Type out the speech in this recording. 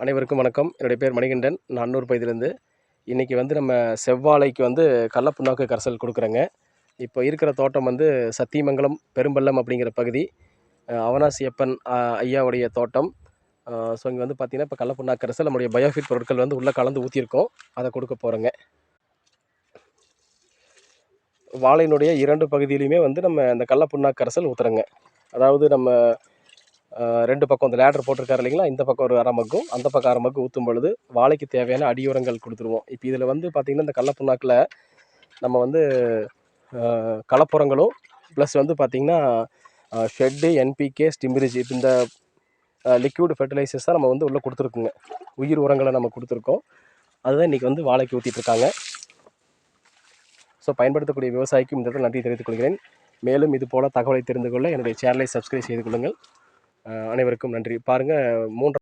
அனைவருக்கும் வணக்கம். என்னுடைய பேர் மணிகண்டன். நான் அன்னூர் பகுதியிலேருந்து. இன்றைக்கி வந்து நம்ம செவ்வாழைக்கு வந்து கடல புண்ணாக்கு கரைசல் கொடுக்குறேங்க. இப்போ இருக்கிற தோட்டம் வந்து சத்தியமங்கலம் பெரும்பள்ளம் அப்படிங்கிற பகுதி. அவனாசியப்பன் ஐயாவுடைய தோட்டம். ஸோ இங்கே வந்து பார்த்திங்கன்னா இப்போ கடல புண்ணாக்கு கரைசல் நம்முடைய பயோஃபிட் பொருட்கள் வந்து உள்ளே கலந்து ஊற்றிருக்கோம். அதை கொடுக்க போகிறோங்க. வாழையினுடைய 2 பகுதியிலையுமே வந்து நம்ம இந்த கடல புண்ணாக்கு கரைசல் ஊற்றுறோங்க. அதாவது நம்ம 2 பக்கம் இந்த லேடர் போட்டிருக்காரு இல்லைங்களா, இந்த பக்கம் ஒரு அரை மக்கும் அந்த பக்கம் அரை மக்கு ஊற்றும் பொழுது வாழைக்கு தேவையான அடியுரங்கள் கொடுத்துருவோம். இப்போ இதில் வந்து பார்த்திங்கன்னா இந்த கடல புண்ணாக்கில் நம்ம வந்து கலப்புரங்களும் ப்ளஸ் வந்து பார்த்திங்கன்னா ஷெட்டு, என்பிகே, ஸ்டிம்ரிஜ் இப்போ இந்த லிக்விட் ஃபெர்டிலைசர்ஸ் தான் நம்ம வந்து உள்ளே கொடுத்துருக்குங்க. உயிர் உரங்களை நம்ம கொடுத்துருக்கோம். அதுதான் இன்றைக்கி வந்து வாழைக்கு ஊற்றிட்டுருக்காங்க. ஸோ பயன்படுத்தக்கூடிய விவசாயிக்கும் இந்த இடத்துல நன்றி தெரிவித்துக் கொள்கிறேன். மேலும் இது போல் தகவலை தெரிந்து கொள்ள என்னுடைய சேனலை சப்ஸ்கிரைப் செய்து கொள்ளுங்கள். அனைவருக்கும் நன்றி. பாருங்கள் 3